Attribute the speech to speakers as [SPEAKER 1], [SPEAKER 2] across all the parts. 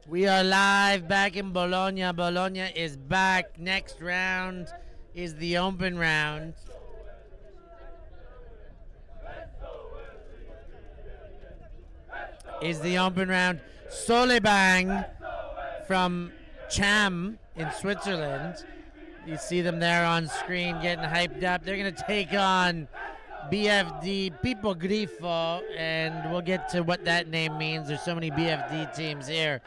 [SPEAKER 1] We are live back in Bologna. Bologna is back. Next round is the open round. Solebang from Cham in Switzerland. You see them there on screen getting hyped up. They're going to take on BFD Pippogrifo, and we'll get to what that name means. There's so many BFD teams here.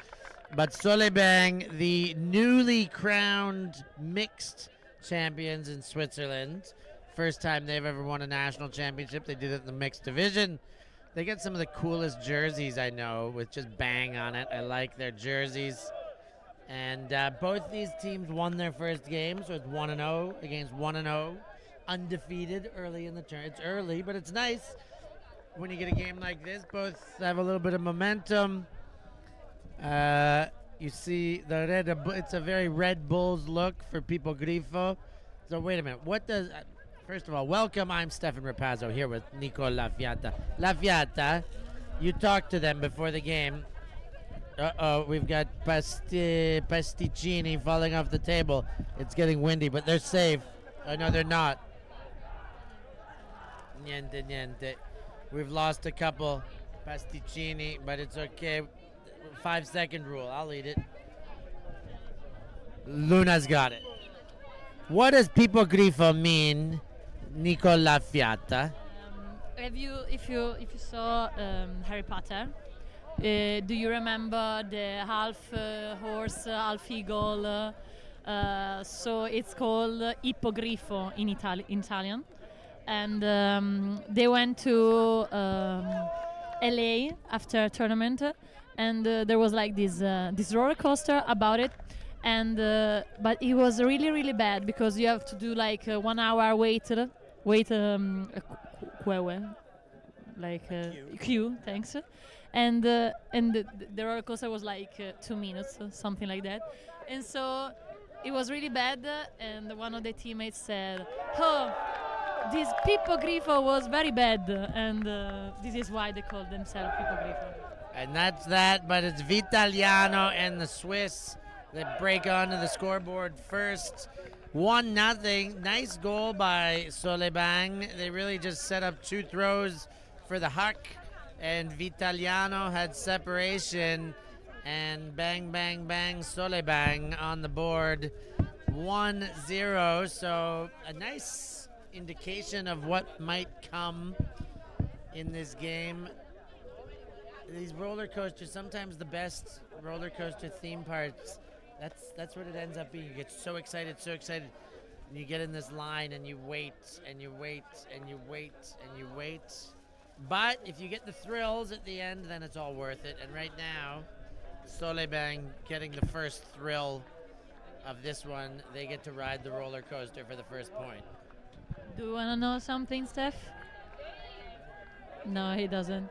[SPEAKER 1] But Solebang, the newly crowned mixed champions in Switzerland. First time they've ever won a national championship. They did it in the mixed division. They get some of the coolest jerseys I know with just bang on it. I like their jerseys. And both these teams won their first game, so it's 1-0 against 1-0. Undefeated early in the turn. It's early, but it's nice when you get a game like this. Both have a little bit of momentum. You see the red. It's a very Red Bulls look for Pippogrifo. So wait a minute. What does? First of all, welcome. I'm Stefan Rapazzo here with Nico Lafiata. Lafiata, you talked to them before the game. We've got pasticcini falling off the table. It's getting windy, but they're safe. Oh, no, they're not. Niente. We've lost a couple pasticcini, but it's okay. 5-second rule. I'll eat it. Luna's got it. What does Pippogrifo mean, Nico Lafiata?
[SPEAKER 2] If you saw Harry Potter, do you remember the half horse, half eagle? So it's called Ippogrifo in Italian. And they went to LA after a tournament, and there was like this roller coaster about it. And but it was really bad because you have to do like 1 hour queue. Thanks. And the roller coaster was like 2 minutes, something like that. And so it was really bad. And one of the teammates said, "Oh, this Pippogrifo was very bad," and this is why they call themselves Pippogrifo.
[SPEAKER 1] And that's that. But it's Vitaliano and the Swiss that break onto the scoreboard first. 1-0. Nice goal by Solebang. They really just set up 2 throws for the huck, and Vitaliano had separation, and bang, Solebang on the board. 1-0. So a nice indication of what might come in this game. These roller coasters, sometimes the best roller coaster theme parts, that's what it ends up being. You get so excited, and you get in this line and you wait. But if you get the thrills at the end, then it's all worth it. And right now, Solebang getting the first thrill of this one. They get to ride the roller coaster for the first point.
[SPEAKER 2] Do you want to know something, Steph? No, he doesn't.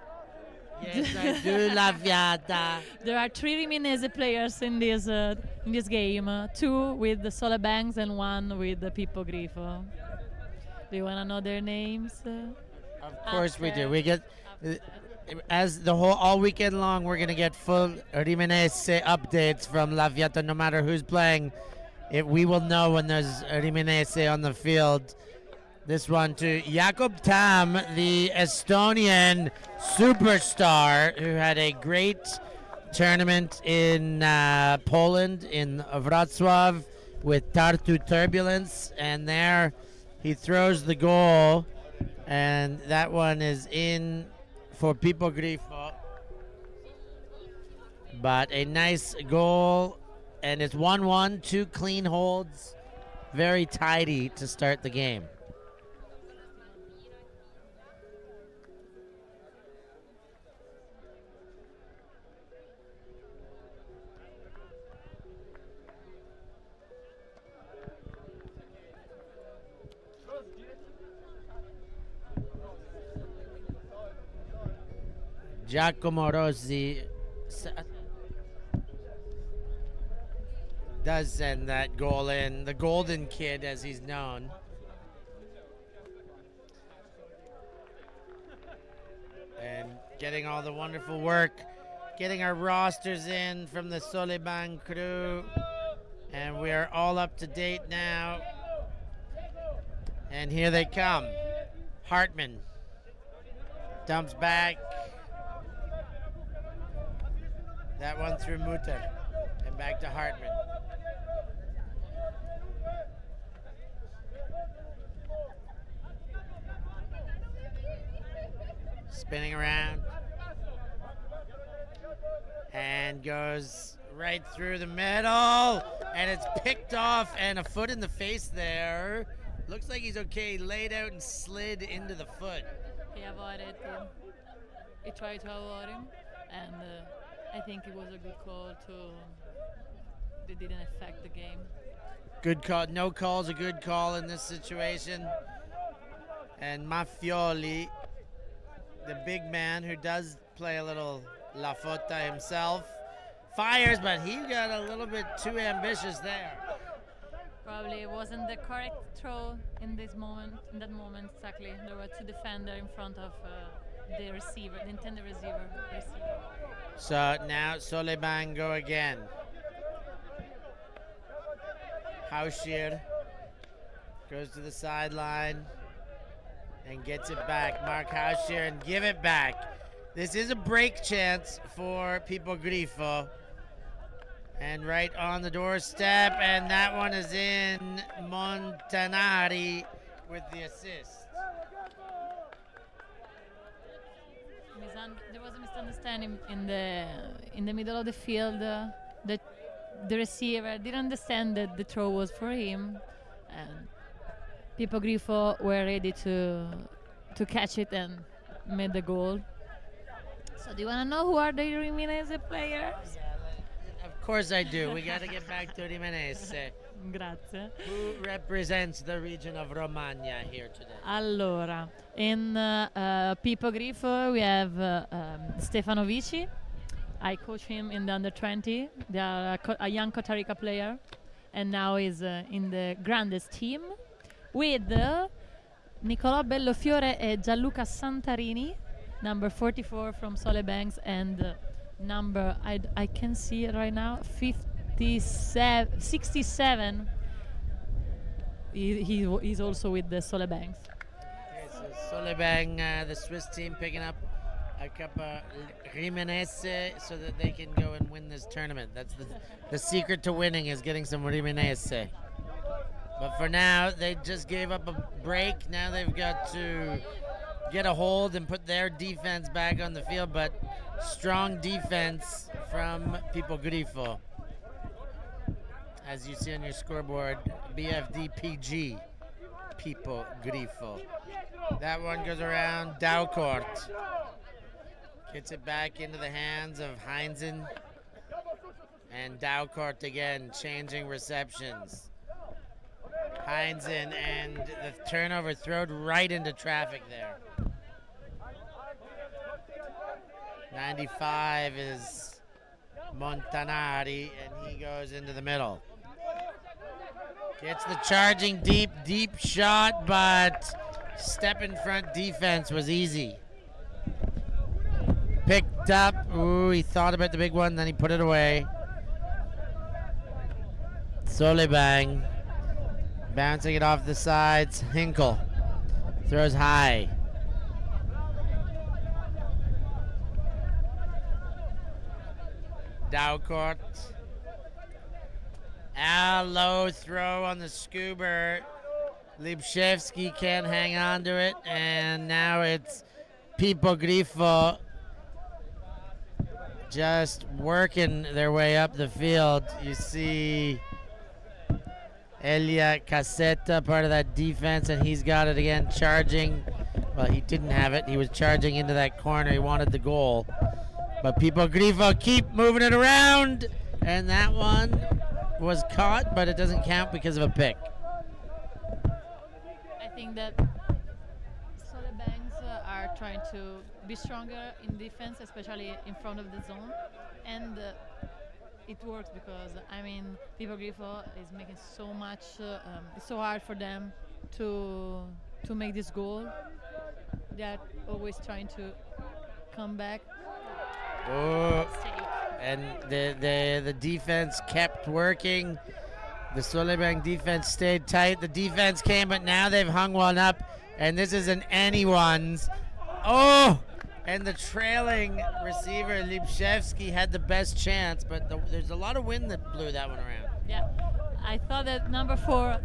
[SPEAKER 1] Yes, I do, Lafiata.
[SPEAKER 2] There are 3 Riminese players in this game. 2 with the Solebangs and 1 with the Pippogrifo. Do you want to know their names?
[SPEAKER 1] Of course we do. We get, as the whole all weekend long, we're gonna get full Riminese updates from Lafiata. No matter who's playing, we will know when there's Riminese on the field. This one to Jakob Tam, the Estonian superstar who had a great tournament in Poland in Wrocław with Tartu Turbulence, and there he throws the goal, and that one is in for Pippogrifo. But a nice goal, and it's 1-1, 2 clean holds, very tidy to start the game. Giacomo Rossi does send that goal in. The Golden Kid, as he's known. And getting all the wonderful work, getting our rosters in from the Solebang crew. And we are all up to date now. And here they come. Hartman dumps back. That one through Mutter. And back to Hartman. Spinning around. And goes right through the middle. And it's picked off, and a foot in the face there. Looks like he's okay. Laid out and slid into the foot.
[SPEAKER 2] He avoided him. He tried to avoid him, and I think it was a good call to. They didn't affect the game.
[SPEAKER 1] Good call. No call's a good call in this situation. And Maffioli, the big man who does play a little La Fotta himself, fires, but he got a little bit too ambitious there.
[SPEAKER 2] Probably it wasn't the correct throw in this moment. In that moment, exactly. There were two defenders in front of the receiver, the intended receiver.
[SPEAKER 1] So now Solebang go again. Hauschir goes to the sideline and gets it back. Mark Hauschir and give it back. This is a break chance for Pippogrifo. And right on the doorstep, and that one is in. Montanari with the assist.
[SPEAKER 2] There was a misunderstanding in the middle of the field. The receiver didn't understand that the throw was for him, and Pippogrifo were ready to catch it and made the goal. So do you want to know who are the Riminese players?
[SPEAKER 1] Of course I do. We got to get back to Riminese.
[SPEAKER 2] Grazie.
[SPEAKER 1] Who represents the region of Romagna here today?
[SPEAKER 2] Allora, in Pippogrifo we have Stefano Vici. I coach him in the under-20. They are a young Costa Rica player, and now is in the Grandes team with Nicolò Bellofiore and Gianluca Santarini, number 44 from Solebangs, and number, I can see it right now, 67. He's also with the Solebangs.
[SPEAKER 1] Okay, so Solebang, the Swiss team, picking up a cup of Riminese so that they can go and win this tournament. That's the secret to winning, is getting some Riminese. But for now, they just gave up a break. Now they've got to get a hold and put their defense back on the field, but strong defense from Pippogrifo. As you see on your scoreboard, BFD PG, Pippogrifo. That one goes around. Daucourt gets it back into the hands of Heinzen. And Daucourt again, changing receptions. Heinzen, and the turnover thrown right into traffic there. 95 is Montanari, and he goes into the middle. Gets the charging deep shot, but step in front defense was easy. Picked up. Ooh, he thought about the big one, then he put it away. Solebang bouncing it off the sides. Hinkle Throws high. Daucourt. Low throw on the scuba. Lipshevsky can't hang on to it, and now it's Pippogrifo just working their way up the field. You see Elia Cassetta, part of that defense, and he's got it again, charging. Well, he didn't have it. He was charging into that corner. He wanted the goal. But Pippogrifo keep moving it around, and that one was caught, but it doesn't count because of a pick.
[SPEAKER 2] I think that Solebangs are trying to be stronger in defense, especially in front of the zone, and it works because Pippogrifo is making so much. It's so hard for them to make this goal. They are always trying to come back.
[SPEAKER 1] Oh, and the defense kept working. The Solebang defense stayed tight. The defense came, but now they've hung one up, and this isn't anyone's. Oh, and the trailing receiver, Lipshevsky, had the best chance, but there's a lot of wind that blew that one around.
[SPEAKER 2] Yeah, I thought that number 4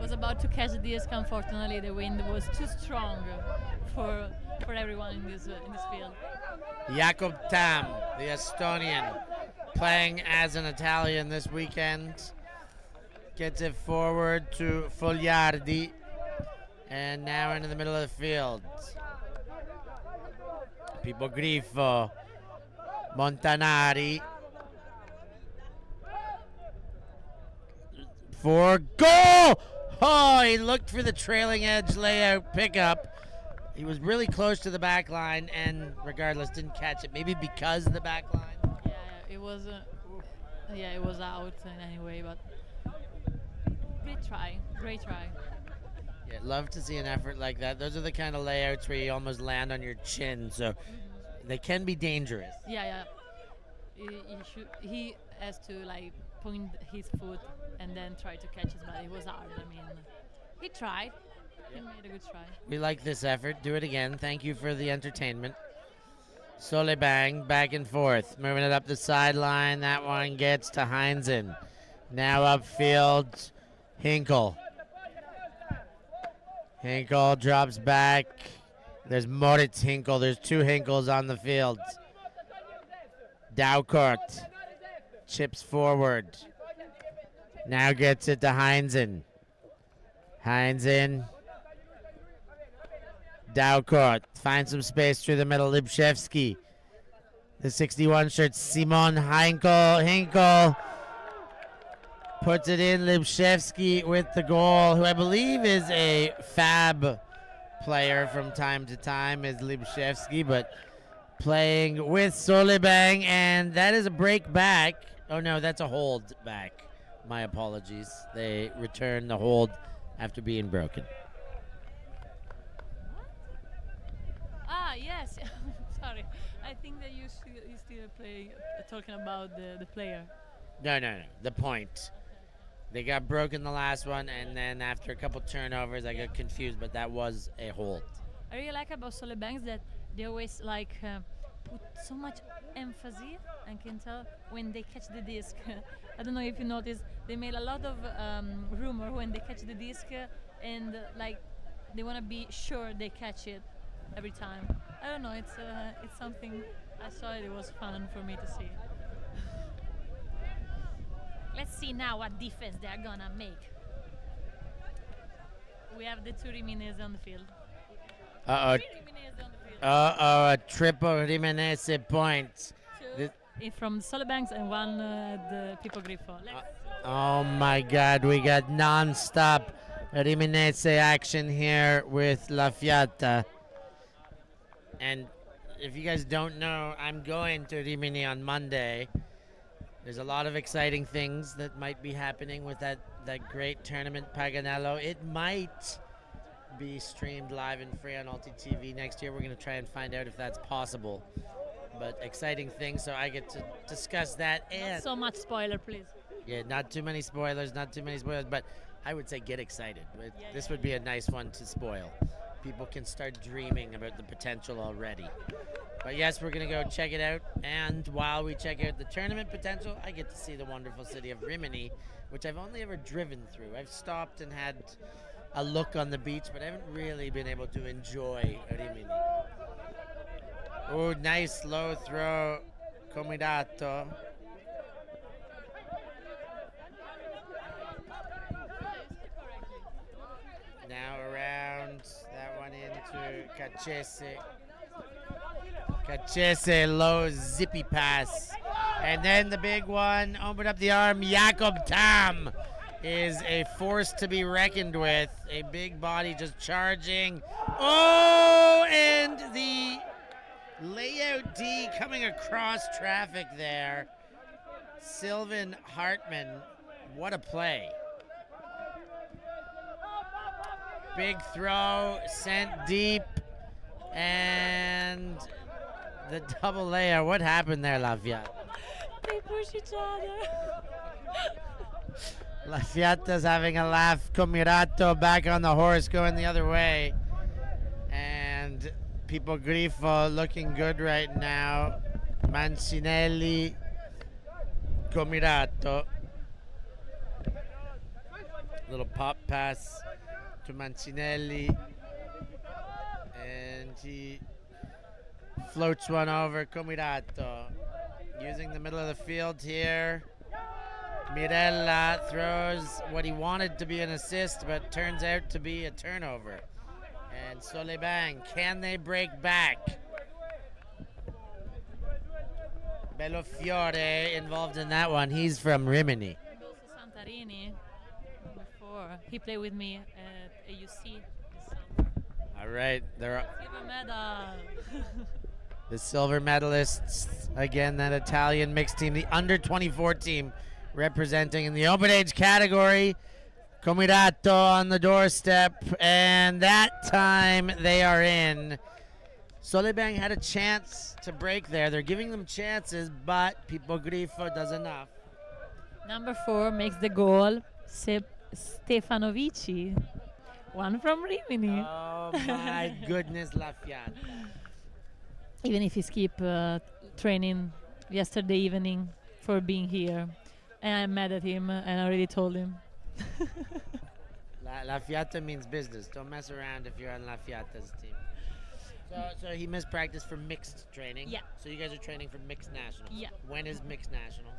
[SPEAKER 2] was about to catch the disc. Unfortunately, the wind was too strong for everyone in this field.
[SPEAKER 1] Jakob Tam, the Estonian, playing as an Italian this weekend, gets it forward to Fogliardi, and now into the middle of the field. Pippogrifo, Montanari, for goal! Oh, he looked for the trailing edge layout pickup. He was really close to the back line, and regardless, didn't catch it. Maybe because of the back line.
[SPEAKER 2] Yeah, it was. It was out in any way, but great try.
[SPEAKER 1] Yeah, love to see an effort like that. Those are the kind of layouts where you almost land on your chin, so they can be dangerous.
[SPEAKER 2] Yeah. He has to point his foot and then try to catch it, but it was hard. He tried. He made a good try.
[SPEAKER 1] We like this effort. Do it again. Thank you for the entertainment. Solebang back and forth. Moving it up the sideline. That one gets to Heinzen. Now upfield, Hinkle. Hinkle drops back. There's Moritz Hinkle. There's 2 Hinkles on the field. Daucourt chips forward. Now gets it to Heinzen. Heinzen. Daucourt finds some space through the middle. Lipshevsky. The 61 shirt, Simon Hinkle puts it in. Lipshevsky with the goal, who I believe is a fab player from time to time, is Lipshevsky, but playing with Solebang, and that is a break back. Oh no, that's a hold back. My apologies. They return the hold after being broken.
[SPEAKER 2] Yes. Sorry. I think that you still talking about the player.
[SPEAKER 1] No. The point. They got broken the last one, and then after a couple turnovers, I got confused, but that was a hold.
[SPEAKER 2] I really like about Solebangs that they always put so much emphasis, and can tell when they catch the disc. I don't know if you noticed, they made a lot of rumor when they catch the disc, and they want to be sure they catch it every time. I don't know. It's something I saw. It was fun for me to see. Let's see now what defense they are gonna make. We have the 2 Riminese on the field.
[SPEAKER 1] A triple Riminese point.
[SPEAKER 2] 2 from Solebangs and 1 the Pippogrifo.
[SPEAKER 1] Oh my God, we got non-stop Riminese action here with La Fiata. And if you guys don't know, I'm going to Rimini on Monday. There's a lot of exciting things that might be happening with that great tournament, Paganello. It might be streamed live and free on ULTI.TV next year. We're going to try and find out if that's possible. But exciting things, so I get to discuss that. And
[SPEAKER 2] not so much spoiler, please.
[SPEAKER 1] Yeah, not too many spoilers, but I would say get excited. This would be a nice one to spoil. people can start dreaming about the potential already. But yes, we're going to go check it out. And while we check out the tournament potential, I get to see the wonderful city of Rimini, which I've only ever driven through. I've stopped and had a look on the beach, but I haven't really been able to enjoy Rimini. Oh, nice low throw, Comitato. Now around that one into Cacese. Cacese, low zippy pass. And then the big one, open up the arm. Jakob Tam is a force to be reckoned with. A big body just charging. Oh, and the layout D coming across traffic there. Sylvan Hartman, what a play. Big throw, sent deep, and the double layer. What happened there, Lafayette?
[SPEAKER 2] They push each other.
[SPEAKER 1] Lafayette's having a laugh. Comitato back on the horse, going the other way. And Pippogrifo looking good right now. Mancinelli, Comitato. Little pop pass to Mancinelli, and he floats one over Comitato. Using the middle of the field here. Mirella throws what he wanted to be an assist, but turns out to be a turnover. And Solebang, can they break back? Bellofiore involved in that one. He's from Rimini.
[SPEAKER 2] And also Santarini. Before he played with me at AUC this summer.
[SPEAKER 1] All right, they're
[SPEAKER 2] Silver medal.
[SPEAKER 1] the silver medalists. Again, that Italian mixed team, the under 24 team, representing in the open age category. Comitato on the doorstep, and that time they are in. Solebang had a chance to break there. They're giving them chances, but Pippogrifo does enough.
[SPEAKER 2] Number 4 makes the goal. Stefanovici, one from Rimini.
[SPEAKER 1] Oh my goodness, Lafayette.
[SPEAKER 2] Even if he skipped training yesterday evening for being here, and I'm mad at him, and I already told him.
[SPEAKER 1] Lafayette means business. Don't mess around if you're on Lafayette's team. So he missed practice for mixed training.
[SPEAKER 2] Yeah.
[SPEAKER 1] So you guys are training for mixed nationals.
[SPEAKER 2] Yeah.
[SPEAKER 1] When is mixed nationals?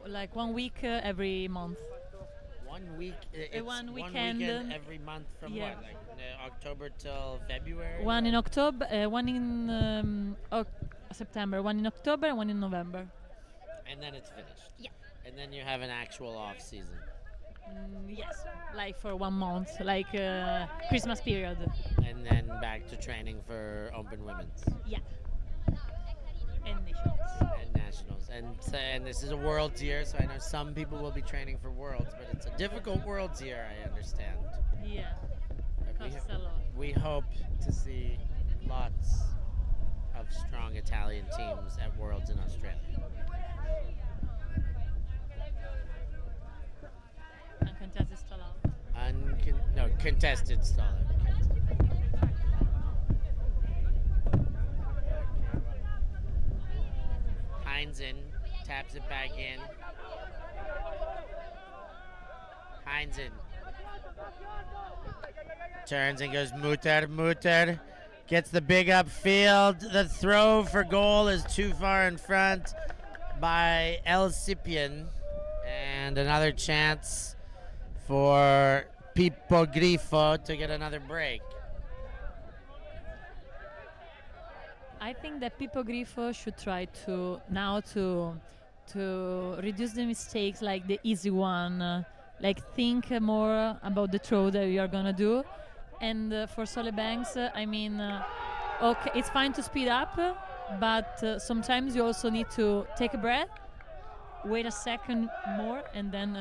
[SPEAKER 2] Like 1 week every month.
[SPEAKER 1] 1 week. It's
[SPEAKER 2] one
[SPEAKER 1] one
[SPEAKER 2] weekend,
[SPEAKER 1] every month from
[SPEAKER 2] yeah.
[SPEAKER 1] what? Like October till February.
[SPEAKER 2] One in October, one in September, one in October, and one in November.
[SPEAKER 1] And then it's finished.
[SPEAKER 2] Yeah.
[SPEAKER 1] And then you have an actual off season.
[SPEAKER 2] Yes, like for 1 month, like Christmas period.
[SPEAKER 1] And then back to training for open women's.
[SPEAKER 2] Yeah. And nationals.
[SPEAKER 1] And nationals. And this is a world's year, so I know some people will be training for worlds, but it's a difficult world's year, I understand.
[SPEAKER 2] Yeah. Costs a lot.
[SPEAKER 1] We hope to see lots of strong Italian teams at Worlds in Australia.
[SPEAKER 2] Uncontested stall out.
[SPEAKER 1] Contested stall out. Heinzen taps it back in. Heinzen turns and goes Mutter. Gets the big upfield. The throw for goal is too far in front by El Scipion. And another chance for Pippogrifo to get another break.
[SPEAKER 2] I think that Pippogrifo should try to reduce the mistakes, like the easy one, like think more about the throw that you are gonna do. And for Solebangs, okay, it's fine to speed up, but sometimes you also need to take a breath, wait a second more, and then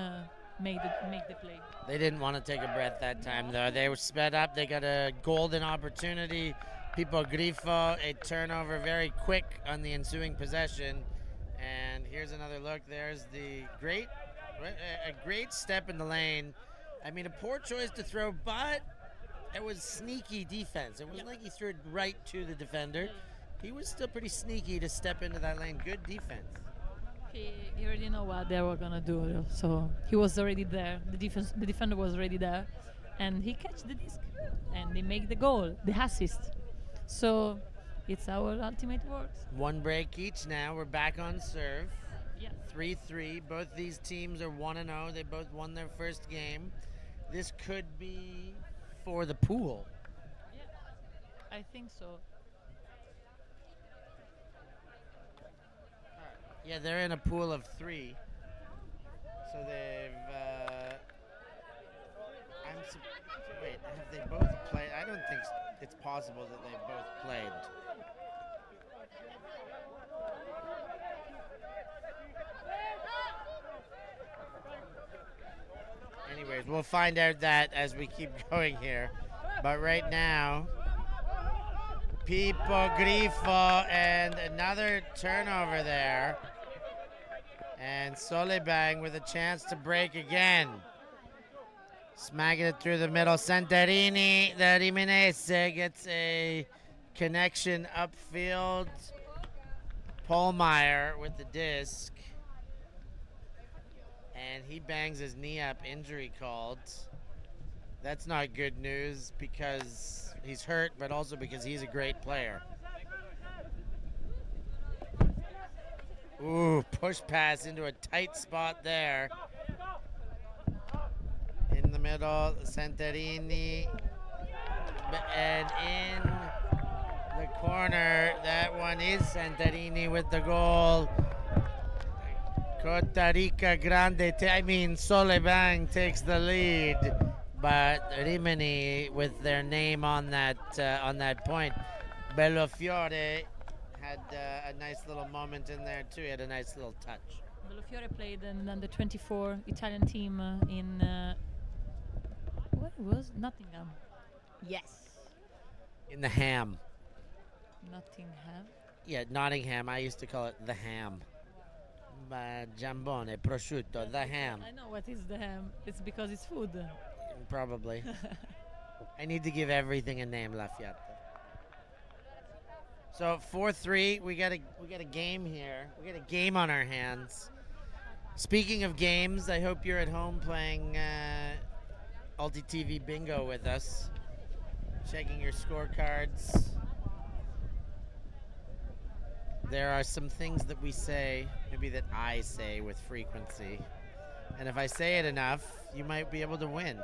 [SPEAKER 2] make the play.
[SPEAKER 1] They didn't want to take a breath that time, though. They were sped up. They got a golden opportunity. Pippogrifo, a turnover very quick on the ensuing possession. And here's another look. There's a great step in the lane. I mean, a poor choice to throw, but It was sneaky defense. It wasn't like he threw it right to the defender. He was still pretty sneaky to step into that lane. Good defense.
[SPEAKER 2] He already know what they were gonna do, so he was already there. The defender was already there, and he catch the disc, and they make the goal, the assist. So it's our ultimate works.
[SPEAKER 1] One break each now. We're back on serve.
[SPEAKER 2] Yeah.
[SPEAKER 1] 3-3. Both these teams are 1-0. They both won their first game. This could be for the pool.
[SPEAKER 2] Yeah, I think so.
[SPEAKER 1] Yeah, they're in a pool of 3. So they've. Wait, have they both played? I don't think it's possible that they've both played. Anyways, we'll find out that as we keep going here. But right now, Pippogrifo and another turnover there. And Solebang with a chance to break again. Smacking it through the middle. Santarini, the Rimenese gets a connection upfield. Polmeyer with the disc. And he bangs his knee up, injury called. That's not good news because he's hurt, but also because he's a great player. Ooh, push pass into a tight spot there. In the middle, Santarini. And in the corner, that one is Santarini with the goal. Costa Rica Grande, Solebang takes the lead, but Rimini with their name on that point. Bellofiore had a nice little moment in there too. He had a nice little touch.
[SPEAKER 2] Bellofiore played in the 24 Italian team in what was Nottingham? Yes.
[SPEAKER 1] In the Ham.
[SPEAKER 2] Nottingham.
[SPEAKER 1] Yeah, Nottingham. I used to call it the Ham. Jambone, prosciutto, the ham.
[SPEAKER 2] I know what is the ham. It's because it's food.
[SPEAKER 1] Probably. I need to give everything a name, Lafayette. So 4-3, we got a game here. We got a game on our hands. Speaking of games, I hope you're at home playing ULTI.TV bingo with us, checking your scorecards. There are some things that we say, maybe that I say with frequency, and if I say it enough, you might be able to win.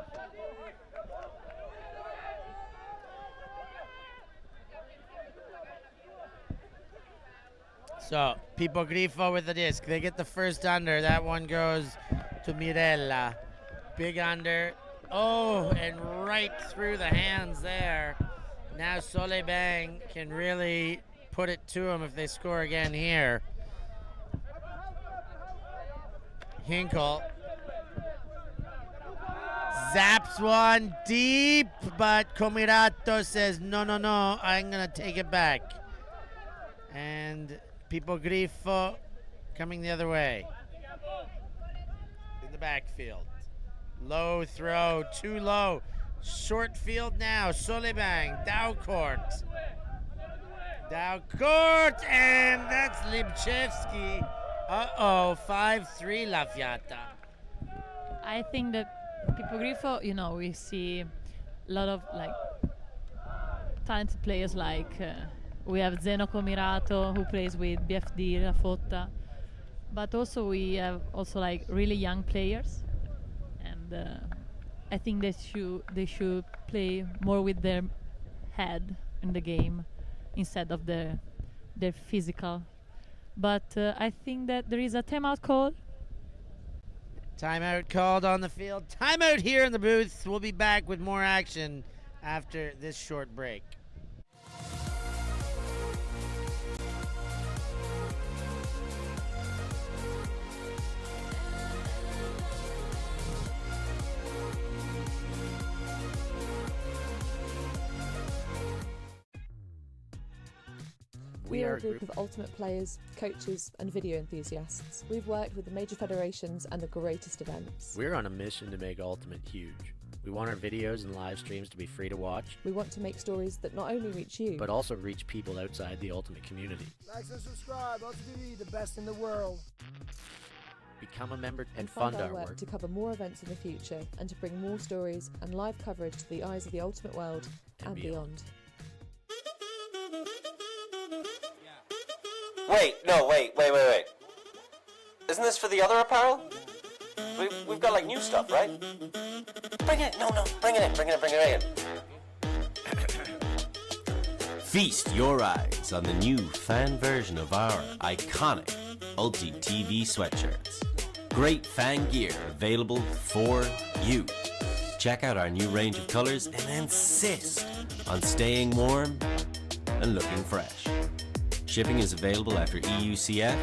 [SPEAKER 1] So, Pippogrifo with the disc. They get the first under. That one goes to Mirella. Big under. Oh, and right through the hands there. Now Solebang can really put it to him if they score again here. Hinkle zaps one deep, but Comirato says, no, I'm going to take it back. And Pippogrifo coming the other way. In the backfield. Low throw, too low. Short field now, Solebang, Dow court. Dow court, and that's Libchevsky. Uh-oh, 5-3 La Fiata.
[SPEAKER 2] I think that Pippogrifo, we see a lot of talented players we have Zeno Comirato who plays with BFD, Rafotta, but also we have really young players, and I think they should play more with their head in the game instead of their physical. But I think that there is a timeout call.
[SPEAKER 1] Timeout called on the field. Timeout here in the booth. We'll be back with more action after this short break.
[SPEAKER 3] We are a group of ultimate players, coaches and video enthusiasts. We've worked with the major federations and the greatest events.
[SPEAKER 1] We're on a mission to make Ultimate huge.
[SPEAKER 4] We want our videos and live streams to be free to watch,
[SPEAKER 3] We want to make stories that not only reach you,
[SPEAKER 4] but also reach people outside the Ultimate community.
[SPEAKER 5] Like and subscribe, ULTI.TV, the best in the world.
[SPEAKER 4] Become a member and
[SPEAKER 3] fund
[SPEAKER 4] fund
[SPEAKER 3] our
[SPEAKER 4] our
[SPEAKER 3] work
[SPEAKER 4] work.
[SPEAKER 3] to cover more events in the future and to bring more stories and live coverage to the eyes of the ultimate world and beyond.
[SPEAKER 6] Wait. Isn't this for the other apparel? We've got like new stuff, right? Bring it, bring it in. Feast your eyes on the new fan version of our iconic ULTI.TV sweatshirts. Great fan gear available for you. Check out our new range of colors and insist on staying warm and looking fresh. Shipping is available after EUCF.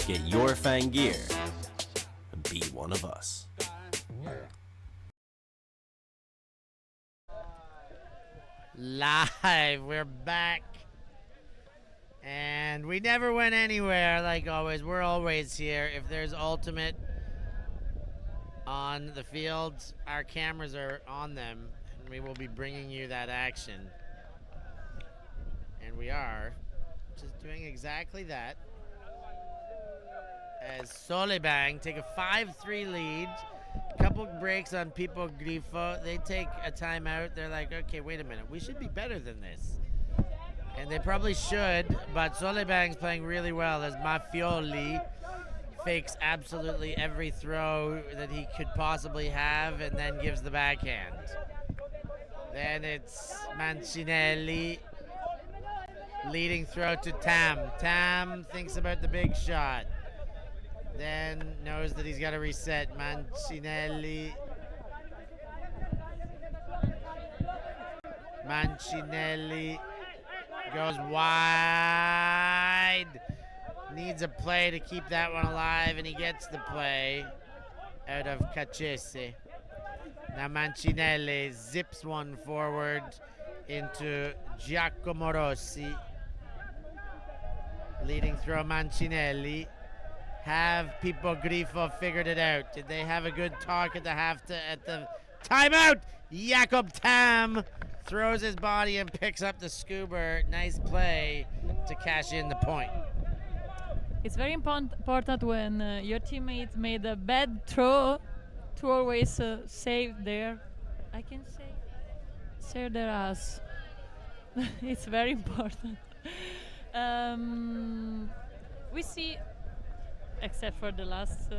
[SPEAKER 6] Get your fan gear and be one of us.
[SPEAKER 1] Live, we're back. And we never went anywhere, like always. We're always here. If there's Ultimate on the fields, our cameras are on them, and we will be bringing you that action. And we are just doing exactly that. As Solebang take a 5-3 lead. Couple breaks on Pippogrifo. They take a timeout. They're like, okay, wait a minute. We should be better than this. And they probably should, but Solebang's playing really well as Mafioli fakes absolutely every throw that he could possibly have and then gives the backhand. Then it's Mancinelli leading throw to Tam. Tam thinks about the big shot. Then knows that he's got to reset. Mancinelli goes wide. Needs a play to keep that one alive, and he gets the play out of Cacese. Now Mancinelli zips one forward into Giacomo Rossi. Leading throw Mancinelli. Have Pippogrifo figured it out? Did they have a good talk at the timeout? Jakob Tam throws his body and picks up the scuba. Nice play to cash in the point.
[SPEAKER 2] It's very important when your teammates made a bad throw to always save their, I can say, save their ass. It's very important. We see, except for the last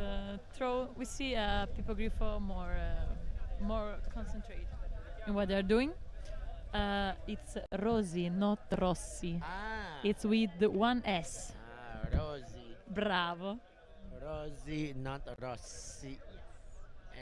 [SPEAKER 2] throw, we see Pippogrifo more concentrate in what they're doing. It's Rossi, not Rossi. It's with one S.
[SPEAKER 1] Rossi.
[SPEAKER 2] Bravo.
[SPEAKER 1] Rossi, not Rossi.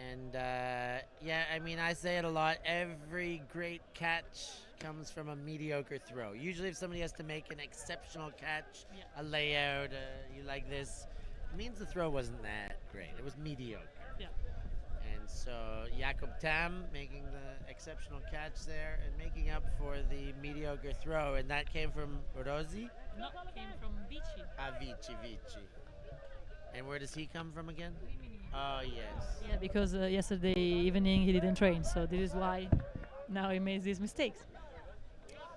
[SPEAKER 1] And yeah, I mean, I say it a lot. Every great catch comes from a mediocre throw. Usually if somebody has to make an exceptional catch, a layout, you like this, it means the throw wasn't that great. It was mediocre.
[SPEAKER 2] Yeah.
[SPEAKER 1] And so Jakob Tam making the exceptional catch there and making up for the mediocre throw. And that came from Rossi?
[SPEAKER 2] No, came from Vici.
[SPEAKER 1] Vici. And where does he come from again? Oh, yes.
[SPEAKER 2] Yeah, because yesterday evening he didn't train, so this is why now he makes these mistakes.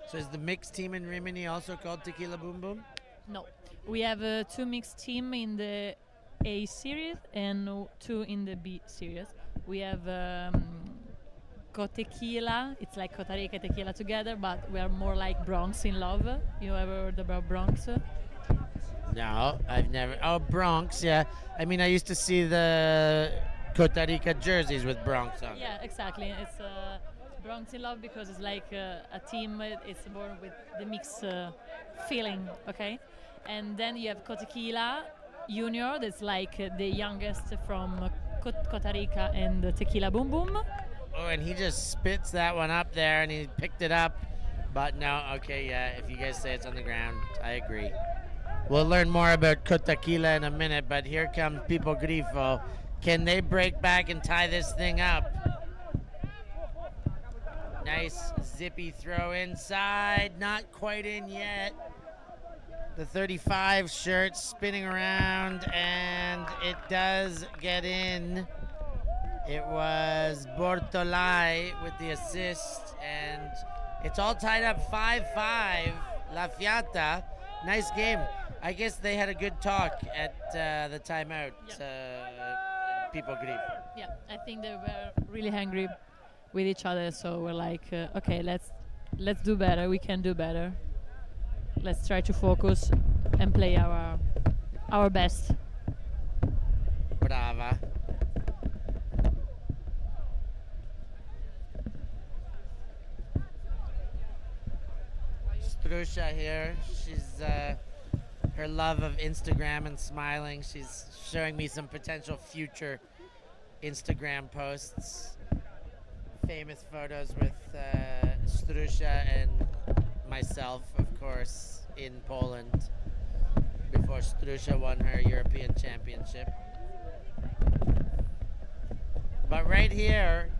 [SPEAKER 1] So is the mixed team in Rimini also called Tequila Boom Boom?
[SPEAKER 2] No, we have two mixed team in the A series and two in the B series. We have Tequila, it's like Costa Rica Tequila together, but we are more like Bronx in love. You ever heard about Bronx?
[SPEAKER 1] No, I've never. Oh, Bronx, yeah. I mean, I used to see the Costa Rica jerseys with Bronx on.
[SPEAKER 2] Yeah, exactly. It's Bronx in love because it's like a team. It's born with the mix feeling, okay? And then you have Tequila Junior, that's like the youngest from Costa Rica and Tequila Boom Boom.
[SPEAKER 1] Oh, and he just spits that one up there, and he picked it up. But no, okay, yeah, if you guys say it's on the ground, I agree. We'll learn more about Tequila in a minute, but here comes Pippogrifo. Can they break back and tie this thing up? Nice zippy throw inside, not quite in yet. The 35 shirt spinning around, and it does get in. It was Bortolai with the assist, and it's all tied up 5-5. La Fiata, nice game. I guess they had a good talk at the timeout, Pippogrifo.
[SPEAKER 2] Yeah, I think they were really angry with each other, so we're like, okay, let's do better. We can do better. Let's try to focus and play our best.
[SPEAKER 1] Brava. Strusha here. She's her love of Instagram and smiling. She's showing me some potential future Instagram posts. Famous photos with Strusha and myself, of course, in Poland before Strusha won her European Championship. But right here,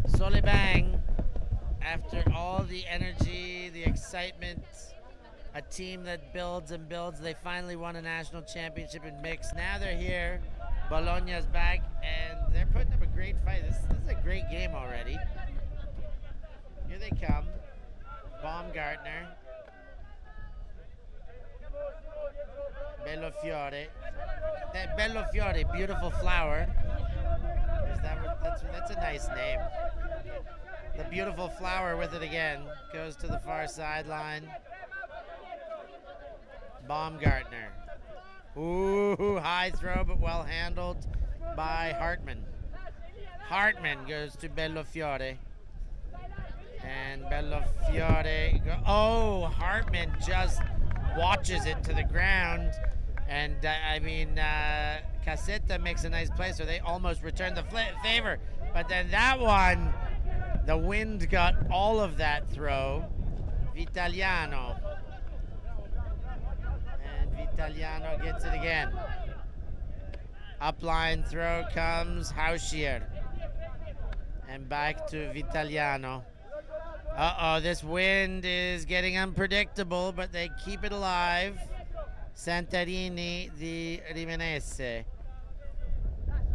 [SPEAKER 1] Solebang, after all the energy, the excitement, a team that builds and builds, they finally won a national championship in mixed. Now they're here, Bologna's back, and they're putting up a great fight. This is a great game already. Here they come, Baumgartner, Bellofiore. That Bellofiore, beautiful flower. That's a nice name. The beautiful flower with it again. Goes to the far sideline. Baumgartner. Ooh, high throw, but well handled by Hartman. Hartman goes to Bellofiore. And Bellofiore, Hartman just watches it to the ground. And Cassetta makes a nice play, so they almost return the favor. But then that one, the wind got all of that throw. Vitaliano. And Vitaliano gets it again. Upline throw comes Hauschier. And back to Vitaliano. This wind is getting unpredictable, but they keep it alive. Santarini di Rimenese.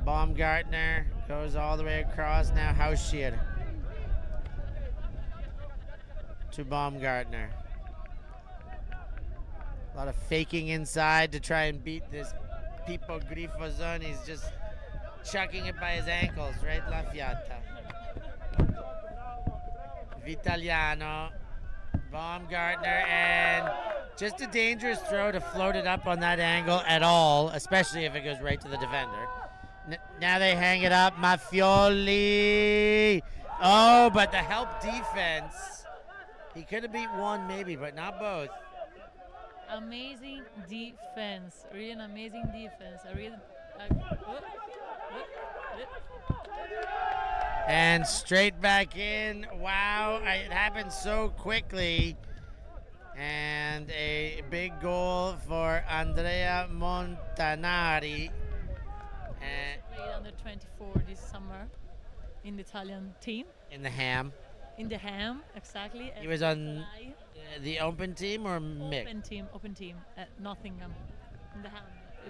[SPEAKER 1] Baumgartner goes all the way across. Now Hauschier to Baumgartner. A lot of faking inside to try and beat this Pippogrifo zone. He's just chucking it by his ankles, right? La Fiata. Vitaliano, Baumgartner, and just a dangerous throw to float it up on that angle at all, especially if it goes right to the defender. Now they hang it up. Maffioli. Oh, but the help defense. He could have beat one maybe, but not both.
[SPEAKER 2] Amazing defense. Really an amazing defense.
[SPEAKER 1] And straight back in. Wow, it happened so quickly. And a big goal for Andrea Montanari.
[SPEAKER 2] And played under 24 this summer in the Italian team.
[SPEAKER 1] In the Ham.
[SPEAKER 2] In the Ham, exactly.
[SPEAKER 1] He was on the open team or mixed?
[SPEAKER 2] Open team at Nottingham. In the Ham.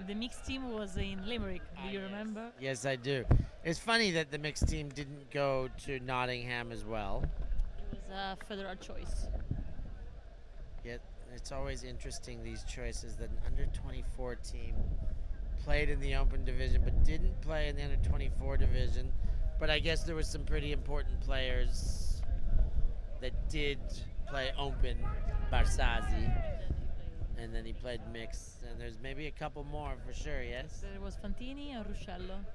[SPEAKER 2] The mixed team was in Limerick. Do you remember?
[SPEAKER 1] Yes, I do. It's funny that the mixed team didn't go to Nottingham as well.
[SPEAKER 2] It was a federal choice.
[SPEAKER 1] Yet it's always interesting, these choices, that an under-24 team played in the open division but didn't play in the under-24 division. But I guess there was some pretty important players that did play open. Barzazzi. And then he played mixed. And there's maybe a couple more for sure, yes?
[SPEAKER 2] There was Fantini and Ruscello.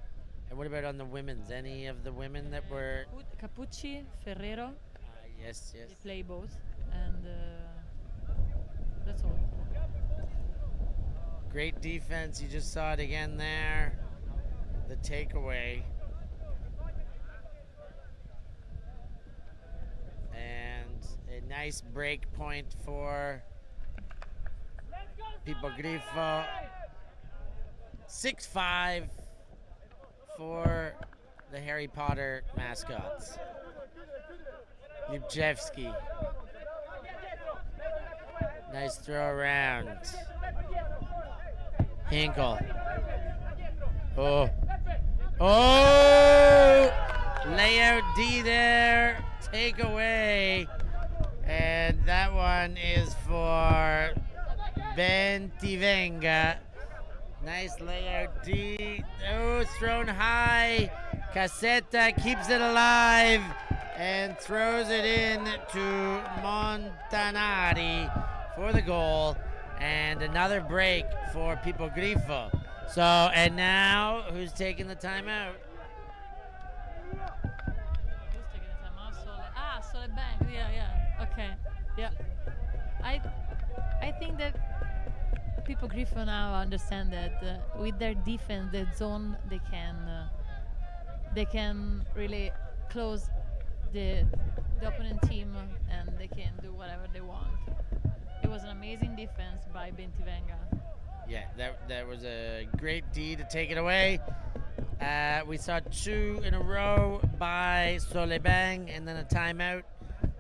[SPEAKER 1] And what about on the women's? Any of the women that were...
[SPEAKER 2] Capucci, Ferrero.
[SPEAKER 1] Yes.
[SPEAKER 2] They play both. And that's all.
[SPEAKER 1] Great defense. You just saw it again there. The takeaway. And a nice break point for Pippogrifo. 6-5 for the Harry Potter mascots. Lubchevsky. Nice throw around. Hinkle. Oh, Oh, layout D there, take away. And that one is for Bentivenga. Nice layout D. Oh, thrown high. Cassetta keeps it alive and throws it in to Montanari for the goal. And another break for Pippogrifo. So, and now, who's taking the timeout?
[SPEAKER 2] Who's taking the time off? Solebang. Yeah. Okay. Yeah. I think that Pippogrifo now understand that with their defense, the zone, they can really close the opponent team, and they can do whatever they want. It was an amazing defense by Bentivenga.
[SPEAKER 1] Yeah, that was a great D to take it away. We saw 2 in a row by Solebang and then a timeout.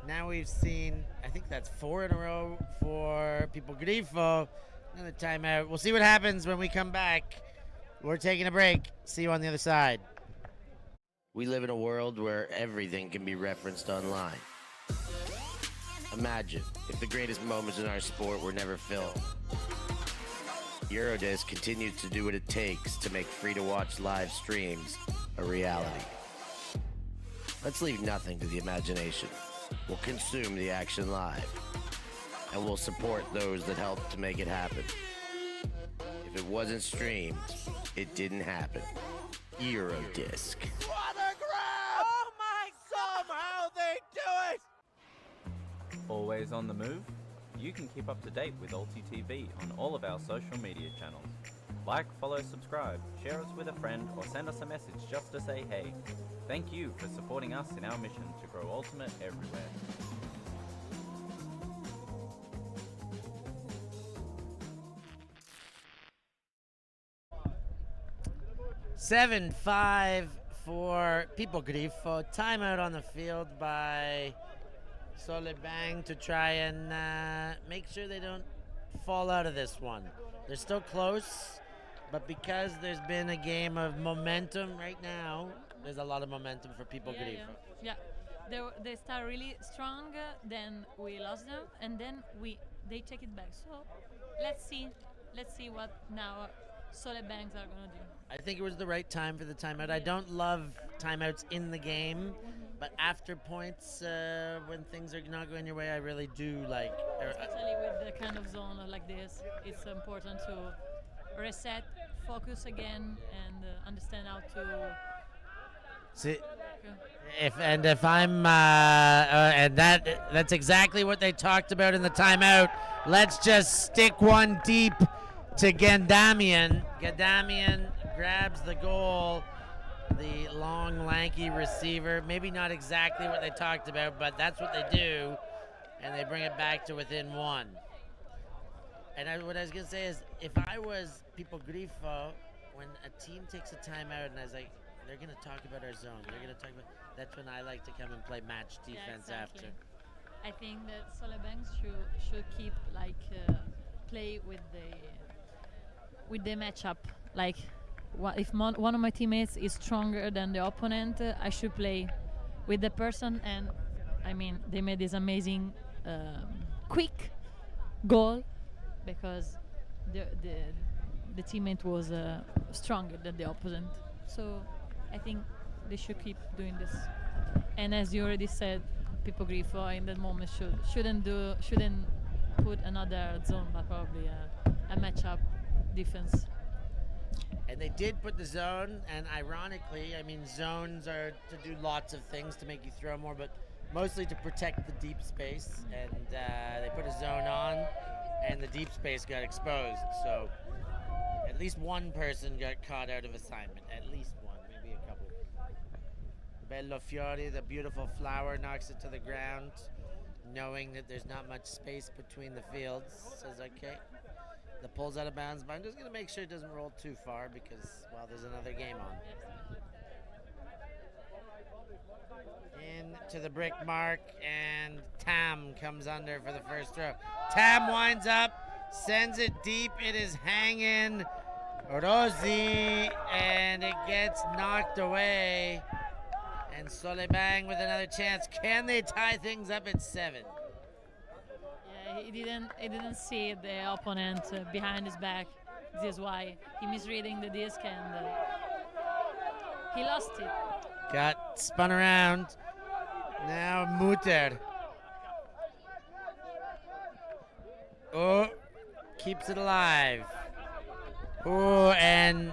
[SPEAKER 1] Now we've seen, I think that's 4 in a row for Pippogrifo. Another timeout. We'll see what happens when we come back. We're taking a break. See you on the other side.
[SPEAKER 4] We live in a world where everything can be referenced online. Imagine if the greatest moments in our sport were never filmed. Eurodisc continues to do what it takes to make free-to-watch live streams a reality. Let's leave nothing to the imagination. We'll consume the action live, and we'll support those that help to make it happen. If it wasn't streamed, it didn't happen. Eurodisc.
[SPEAKER 7] What a grab! Oh my God! Somehow they do it!
[SPEAKER 8] Always on the move? You can keep up to date with ULTI.TV on all of our social media channels. Like, follow, subscribe, share us with a friend, or send us a message just to say hey. Thank you for supporting us in our mission to grow Ultimate everywhere.
[SPEAKER 1] (7-5) for Pippogrifo. Timeout on the field by Solebang to try and make sure they don't fall out of this one. They're still close, but because there's been a game of momentum right now, there's a lot of momentum for Pippogrifo.
[SPEAKER 2] Yeah. They start really strong, then we lost them, and then they take it back. So let's see what now Solebangs are gonna do.
[SPEAKER 1] I think it was the right time for the timeout. I don't love timeouts in the game, but after points, when things are not going your way, I really do like.
[SPEAKER 2] Especially with the kind of zone like this, it's important to reset, focus again, and understand how to.
[SPEAKER 1] See, if I'm and that's exactly what they talked about in the timeout. Let's just stick one deep to Gandamian. Gandamian grabs the goal. The long, lanky receiver. Maybe not exactly what they talked about, but that's what they do, and they bring it back to within 1. And what I was gonna say is, if I was Pippogrifo, when a team takes a timeout, and I was like, they're going to talk about our zone. They're going to talk about. That's when I like to come and play match defense after.
[SPEAKER 2] I think that Solebangs should keep play with the matchup. Like, if one of my teammates is stronger than the opponent, I should play with the person. And I mean, they made this amazing quick goal because the teammate was stronger than the opponent. So I think they should keep doing this. And as you already said, Pippogrifo in that moment shouldn't put another zone, but probably a matchup defense.
[SPEAKER 1] And they did put the zone, and ironically, I mean, zones are to do lots of things to make you throw more, but mostly to protect the deep space. And they put a zone on, and the deep space got exposed. So at least one person got caught out of assignment. At least one, maybe a couple. Bello Fiori, the beautiful flower, knocks it to the ground, knowing that there's not much space between the fields. Says, okay. The pull's out of bounds, but I'm just going to make sure it doesn't roll too far because, well, there's another game on. Into the brick mark, and Tam comes under for the first throw. Tam winds up, sends it deep. It is hanging Orosi, and it gets knocked away. And Solebang with another chance. Can they tie things up at 7?
[SPEAKER 2] Yeah, he didn't see the opponent behind his back. This is why he misreading the disc and he lost it.
[SPEAKER 1] Got spun around. Now Muter. Oh, keeps it alive. Oh, and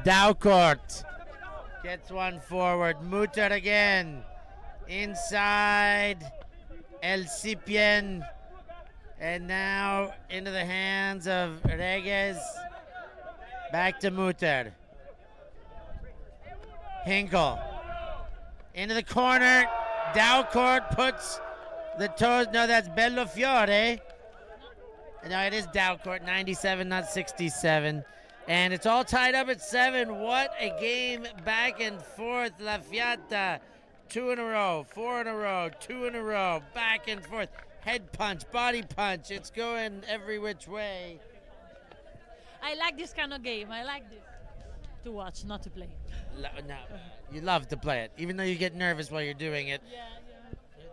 [SPEAKER 1] Daucourt gets one forward. Muter again. Inside El Cipien. And now into the hands of Reges. Back to Muter. Hinkle. Into the corner. Daucourt puts the toes. No, that's Bellofiore. No, it is Daucourt. 97, not 67. And it's all tied up at 7. What a game back and forth. La Fiata. 2 in a row, 4 in a row, 2 in a row. Back and forth. Head punch, body punch. It's going every which way.
[SPEAKER 2] I like this kind of game. I like this. To watch, not to play.
[SPEAKER 1] No, you love to play it, even though you get nervous while you're doing it.
[SPEAKER 2] Yeah.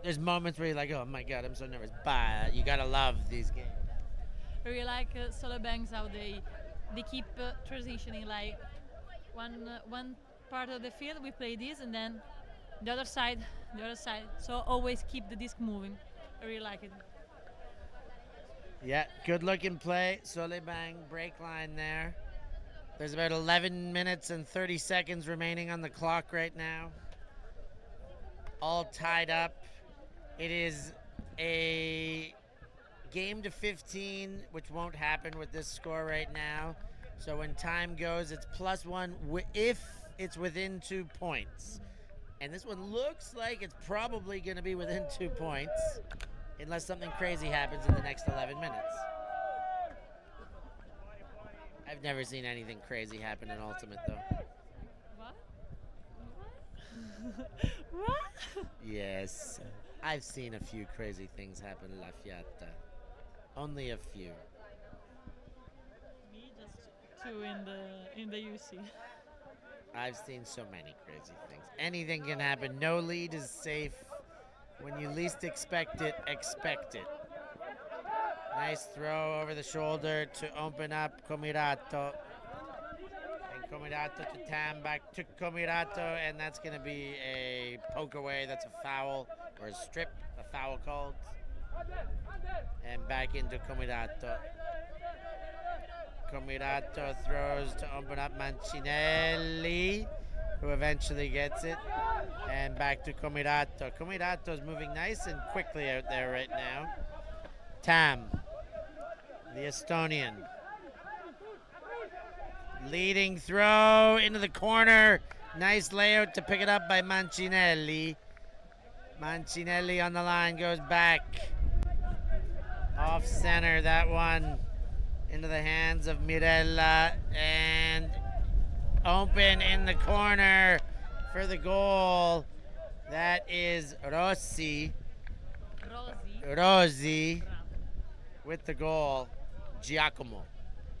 [SPEAKER 1] There's moments where you're like, oh my God, I'm so nervous. But you gotta love these games.
[SPEAKER 2] I really like Solebangs how they keep transitioning. Like one part of the field we play this, and then the other side. So always keep the disc moving. I really like it.
[SPEAKER 1] Yeah, good looking play. Solebang break line there. There's about 11 minutes and 30 seconds remaining on the clock right now. All tied up. It is a game to 15, which won't happen with this score right now. So when time goes, it's +1 if it's within 2 points. And this one looks like it's probably going to be within 2 points, unless something crazy happens in the next 11 minutes. I've never seen anything crazy happen in Ultimate, though.
[SPEAKER 2] What?
[SPEAKER 1] Yes, I've seen a few crazy things happen in La Fiata. Only a few.
[SPEAKER 2] Me, just 2 in the UC.
[SPEAKER 1] I've seen so many crazy things. Anything can happen. No lead is safe. When you least expect it, expect it. Nice throw over the shoulder to open up Comirato. And Comirato to Tam, back to Comirato, and that's going to be a poke away. That's a foul, or a strip, a foul called. And back into Comirato. Comirato throws to open up Mancinelli, who eventually gets it. And back to Comirato. Comirato is moving nice and quickly out there right now. Tam, the Estonian. Leading throw into the corner. Nice layout to pick it up by Mancinelli. Mancinelli on the line, goes back. Off center, that one into the hands of Mirella, and open in the corner for the goal. That is Rossi with the goal. Giacomo.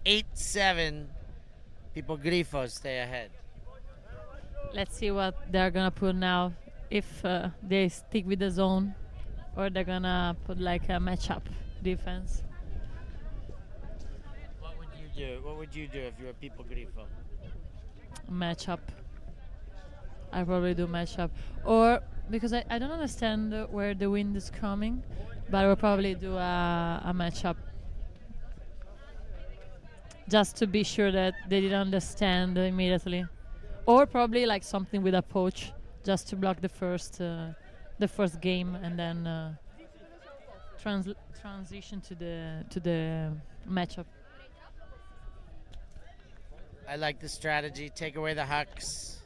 [SPEAKER 1] 8-7. Pippogrifo stay ahead.
[SPEAKER 2] Let's see what they're gonna put now. If they stick with the zone, or they're gonna put like a matchup defense.
[SPEAKER 1] What would you do? What would you do if you were Pippogrifo?
[SPEAKER 2] Matchup. I probably do matchup, or because I don't understand where the wind is coming, but I will probably do a matchup just to be sure that they didn't understand immediately, or probably like something with a poach just to block the first game and then transition to the matchup.
[SPEAKER 1] I like the strategy. Take away the hucks.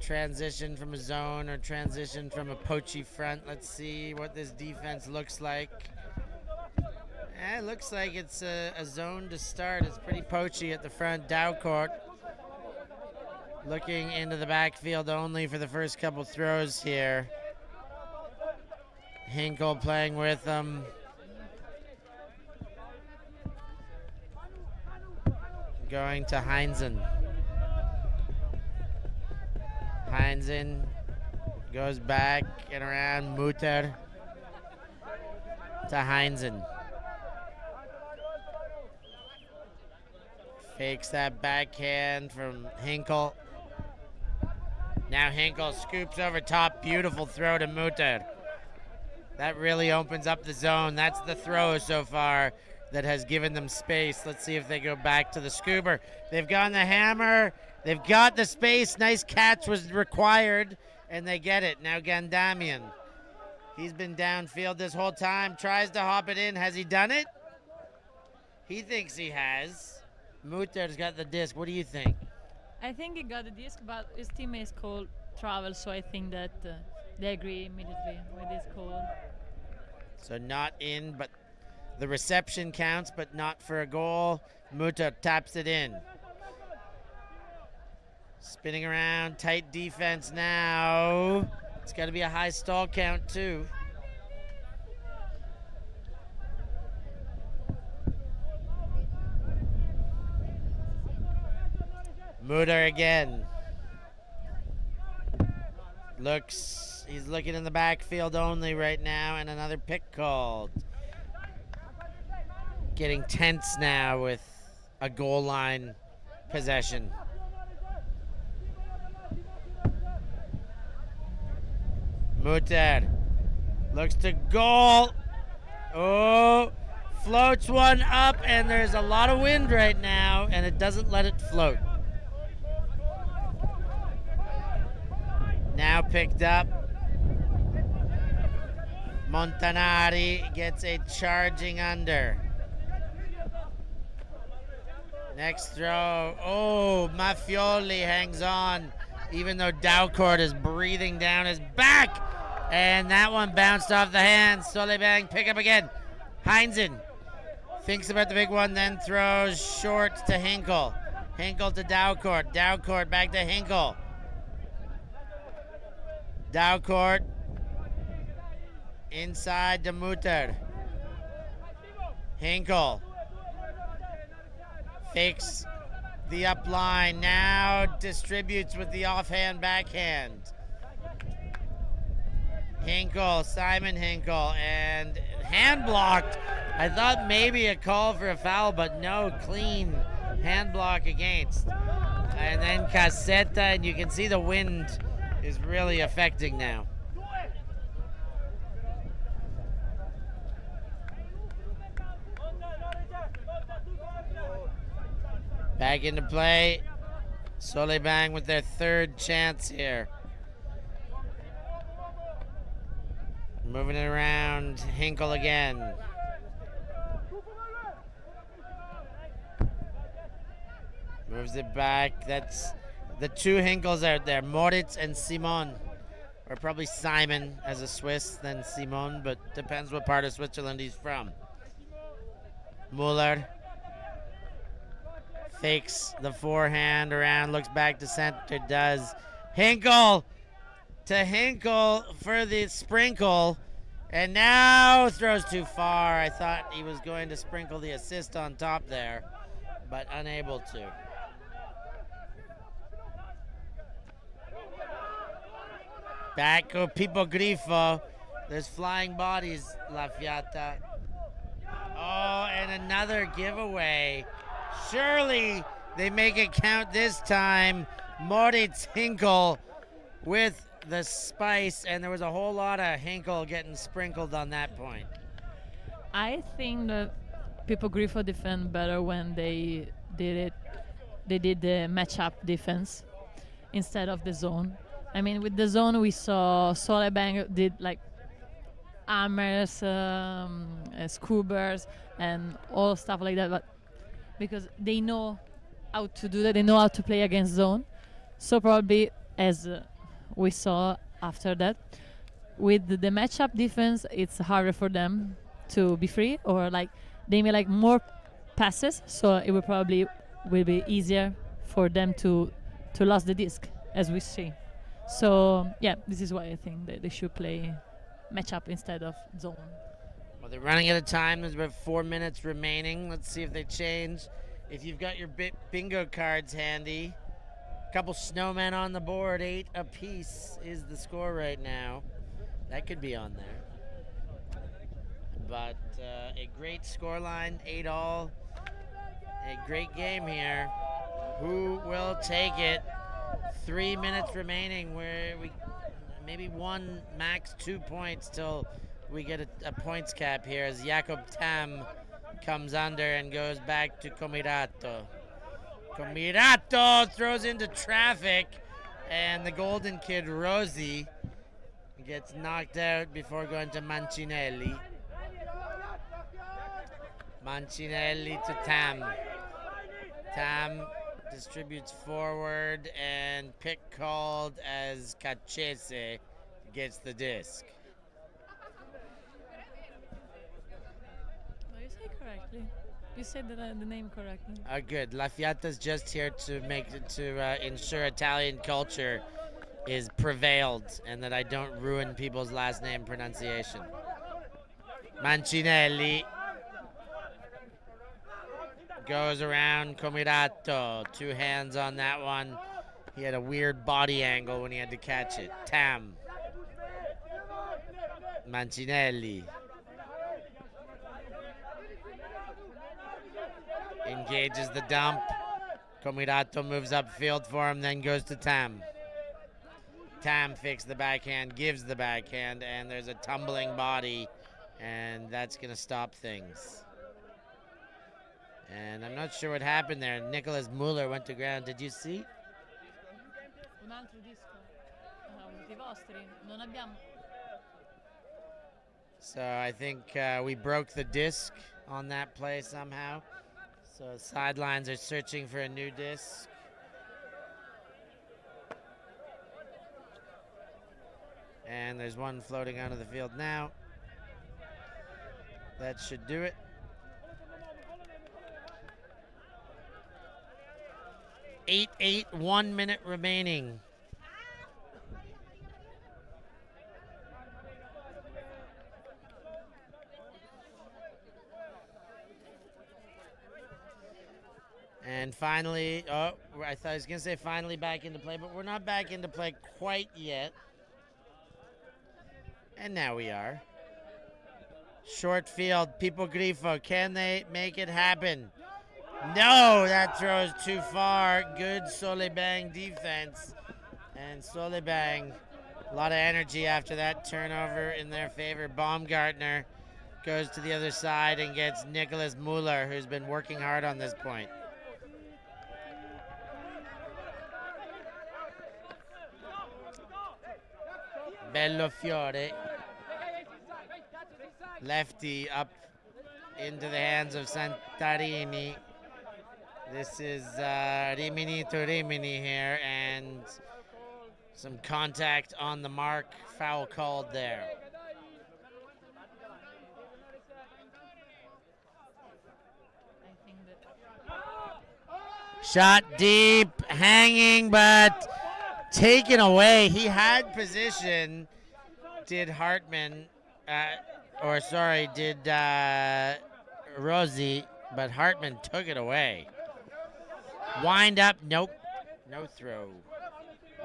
[SPEAKER 1] Transition from a zone or transition from a poachy front. Let's see what this defense looks like. It looks like it's a zone to start. It's pretty poachy at the front. Daucourt looking into the backfield only for the first couple throws here. Hinkle playing with them. going to Heinzen. Heinzen goes back and around. Mutter to Heinzen. Fakes that backhand from Hinkle. Now Hinkle scoops over top. Beautiful throw to Mutter. That really opens up the zone. That's the throw so far that has given them space. Let's see if they go back to the scooper. They've gone the hammer. They've got the space. Nice catch was required, and they get it. Now Gandamian. He's been downfield this whole time. Tries to hop it in. Has he done it? He thinks he has. Mutter's got the disc. What do you think?
[SPEAKER 2] I think he got the disc, but his teammates called travel, so I think that they agree immediately with this call.
[SPEAKER 1] So not in, but the reception counts, but not for a goal. Mutter taps it in. Spinning around, tight defense now. It's got to be a high stall count too. Mutter again. He's looking in the backfield only right now, and another pick called. Getting tense now with a goal line possession. Mutter looks to goal. Oh, floats one up, and there's a lot of wind right now, and it doesn't let it float. Now picked up. Montanari gets a charging under. Next throw. Oh, Maffioli hangs on, even though Daucourt is breathing down his back. And that one bounced off the hands. Solebang pick up again. Heinzen thinks about the big one, then throws short to Hinkle. Hinkle to Daucourt. Daucourt back to Hinkle. Daucourt inside to Mutter. Hinkle fakes the up line, now distributes with the offhand backhand. Hinkle, Simon Hinkle, and hand blocked. I thought maybe a call for a foul, but no, clean hand block against. And then Cassetta, and you can see the wind is really affecting now. Back into play. Solebang with their third chance here. Moving it around. Hinkle again. Moves it back. That's the two Hinkles out there, Moritz and Simon. Or probably Simon as a Swiss, then Simon, but depends what part of Switzerland he's from. Muller fakes the forehand around, looks back to center, does. Hinkle to Hinkle for the sprinkle, and now throws too far. I thought he was going to sprinkle the assist on top there, but unable to. Back go Pippogrifo. There's flying bodies, La Fiata. Oh, and another giveaway. Surely they make it count this time. Moritz Hinkle with the spice, and there was a whole lot of Hinkle getting sprinkled on that point.
[SPEAKER 2] I think that Pippogrifo defend better when they did it. They did the matchup defense instead of the zone. I mean, with the zone, we saw Solebang did like hammers, scoobers, and all stuff like that. But because they know how to do that, they know how to play against zone. So probably, as we saw after that, with the matchup defense, it's harder for them to be free, or like they may like more passes. So it will probably be easier for them to lose the disc, as we see. So yeah, this is why I think that they should play matchup instead of zone.
[SPEAKER 1] Well, they're running out of time. There's about 4 minutes remaining. Let's see if they change. if you've got your bingo cards handy, a couple snowmen on the board, 8 apiece is the score right now. That could be on there. But a great scoreline, 8-all. A great game here. Who will take it? 3 minutes remaining, where we maybe one, max 2 points till we get a points cap here as Jakob Tam comes under and goes back to Comirato. Comirato throws into traffic, and the golden kid Rosie gets knocked out before going to Mancinelli. Mancinelli to Tam. Tam distributes forward, and pick called as Cacese gets the disc.
[SPEAKER 2] No, you say correctly. You said the name correctly.
[SPEAKER 1] Good. La Fiata's just here to ensure Italian culture is prevailed and that I don't ruin people's last name pronunciation. Mancinelli goes around Comirato. 2 hands on that one. He had a weird body angle when he had to catch it. Tam. Mancinelli. Engages the dump. Comirato moves upfield for him, then goes to Tam. Tam fakes the backhand, gives the backhand, and there's a tumbling body, and that's going to stop things. And I'm not sure what happened there. Nicholas Muller went to ground. Did you see?
[SPEAKER 2] Un altro disco. I vostri. Non abbiamo.
[SPEAKER 1] So I think we broke the disc on that play somehow. So sidelines are searching for a new disc. And there's one floating onto the field now. That should do it. Eight, 1 minute remaining. And finally, I thought I was going to say finally back into play, but we're not back into play quite yet. And now we are. Short field, Pippogrifo, can they make it happen? No, that throws too far. Good Solebang defense. And Solebang, a lot of energy after that turnover in their favor. Baumgartner goes to the other side and gets Nicholas Muller, who's been working hard on this point. Bello Fiore. Lefty up into the hands of Santarini. This is Rimini to Rimini here, and some contact on the mark. Foul called there. Shot deep, hanging, but taken away. He had position, did Hartman, did Rosie, but Hartman took it away. Wind up, nope, no throw.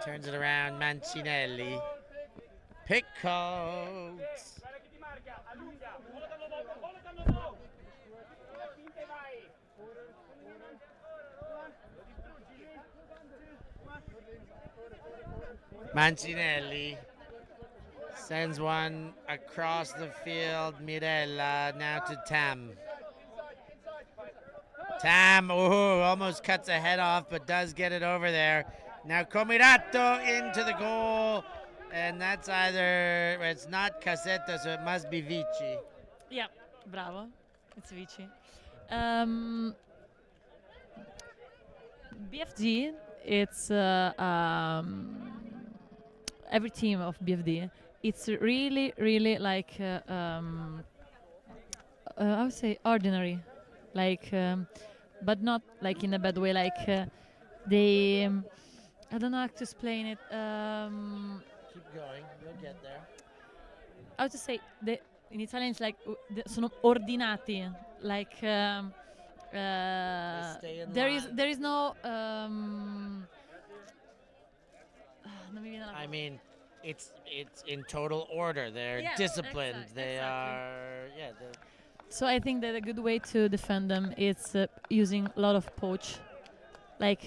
[SPEAKER 1] Turns it around, Mancinelli. Pick called. Mancinelli sends one across the field. Mirella now to Tam. Tam, almost cuts a head off, but does get it over there. Now Comirato into the goal, and that's it's not Cassetta, so it must be Vici.
[SPEAKER 2] Yeah, bravo. It's Vici. BFD, it's every team of BFD. It's really, really like I would say ordinary, like, but not like in a bad way. Like they, I don't know how to explain it.
[SPEAKER 1] Keep going, you'll get there.
[SPEAKER 2] I would say in Italian it's like sono ordinati, like
[SPEAKER 1] stay in
[SPEAKER 2] there
[SPEAKER 1] line.
[SPEAKER 2] is no. Non mi viene la
[SPEAKER 1] I
[SPEAKER 2] parola.
[SPEAKER 1] mean, it's in total order. They're
[SPEAKER 2] Yeah,
[SPEAKER 1] disciplined. They
[SPEAKER 2] exactly.
[SPEAKER 1] are
[SPEAKER 2] So I think that a good way to defend them is using a lot of poach. Like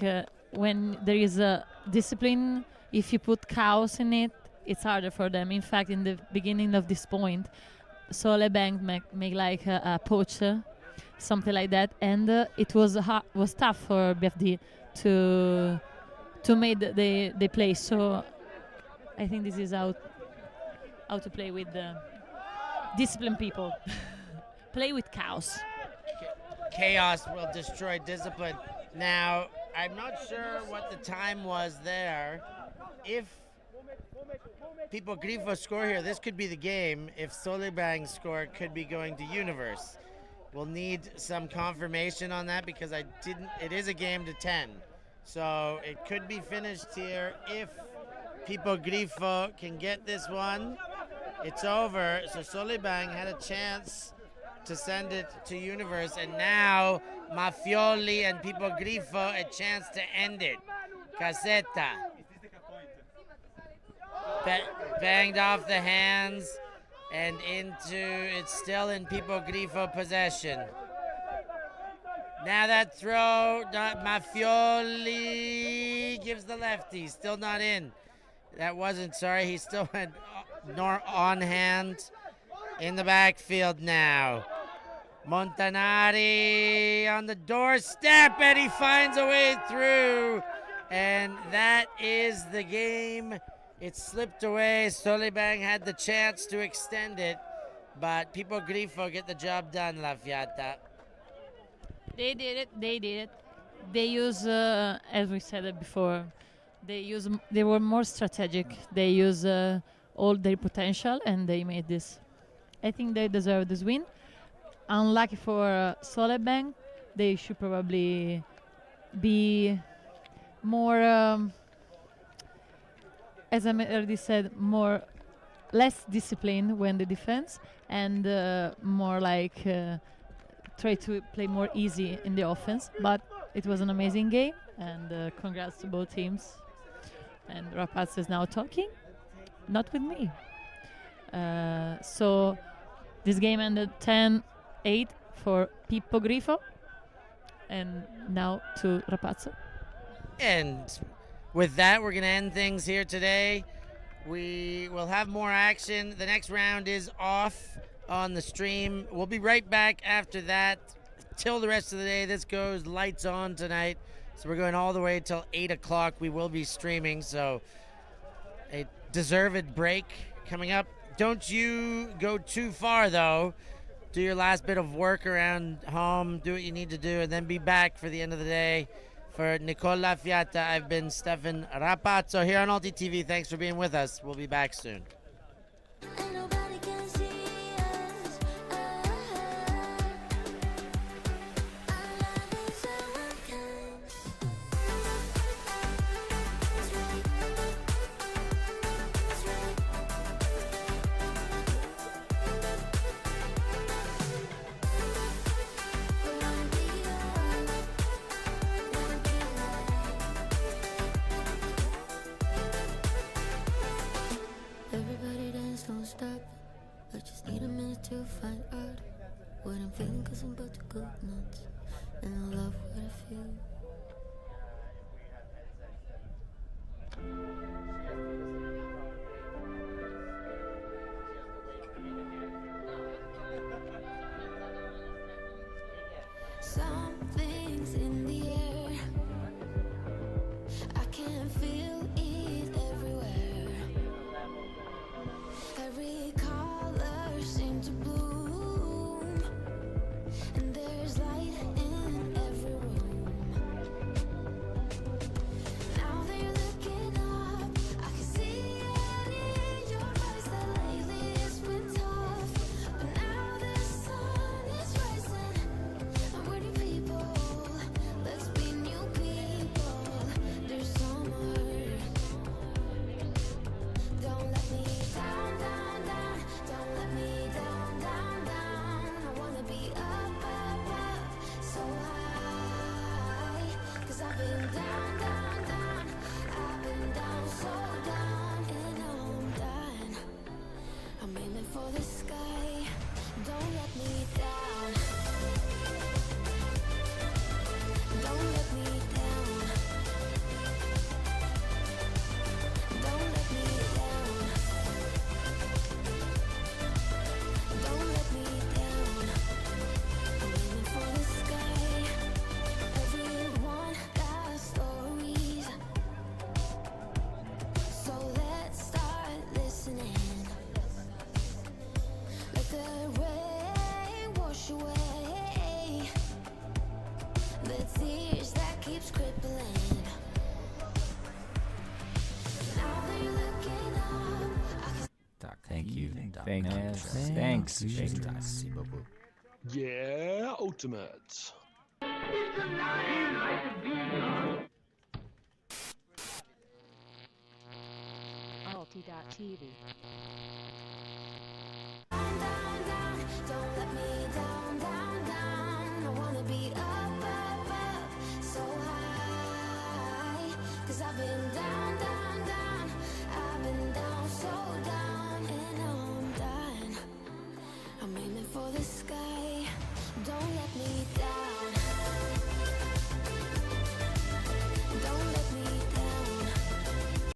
[SPEAKER 2] when there is a discipline, if you put cows in it, it's harder for them. In fact, in the beginning of this point, Solebang make like a poach, something like that, and it was tough for BFD to make the play. So I think this is how to play with disciplined people. Play with cows.
[SPEAKER 1] chaos will destroy discipline. Now, I'm not sure what the time was there. If Pippogrifo score here, this could be the game. If Solebang score, it could be going to Universe. We'll need some confirmation on that because it is a game to 10. So it could be finished here if Pippogrifo can get this one. It's over. So Solebang had a chance to send it to Universe, and now Mafioli and Pippogrifo a chance to end it. Casetta. Banged off the hands and it's still in Pippogrifo possession. Now that throw, Mafioli gives the lefty, still not in. That wasn't, sorry, he still went on hand in the backfield now. Montanari on the doorstep, and he finds a way through. And that is the game. It slipped away. Solebang had the chance to extend it, but Pippogrifo get the job done, La Fiata.
[SPEAKER 2] They did it. They use, as we said it before, they were more strategic. They use all their potential, and they made this. I think they deserve this win. Unlucky for Solebang, they should probably be more, as I already said, less disciplined when they defense, and more like try to play more easy in the offense. But it was an amazing game, and congrats to both teams. And Rapaz is now talking, not with me. So this game ended 10-8 for Pippogrifo, and now to Rapazzo.
[SPEAKER 1] And with that, we're going to end things here today. We will have more action. The next round is off on the stream. We'll be right back after that till the rest of the day. This goes lights on tonight. So we're going all the way till 8 o'clock. We will be streaming, so a deserved break coming up. Don't you go too far, though. Do your last bit of work around home, do what you need to do, and then be back for the end of the day. For Nicola Fiata, I've been Stefan Rapazzo here on ULTI.TV. Thanks for being with us. We'll be back soon.
[SPEAKER 9] Everybody dance, don't stop. I just need a minute to find out what I'm feeling, cause I'm about to go nuts. And I love what I feel. Something's in the air. I can feel it everywhere. Every color seems to bloom, and there's light in every room.
[SPEAKER 10] Thank you. Thanks.
[SPEAKER 11] Merci beaucoup.
[SPEAKER 12] Yeah, ultimate.
[SPEAKER 13] ULTI.TV.
[SPEAKER 9] Don't let me down.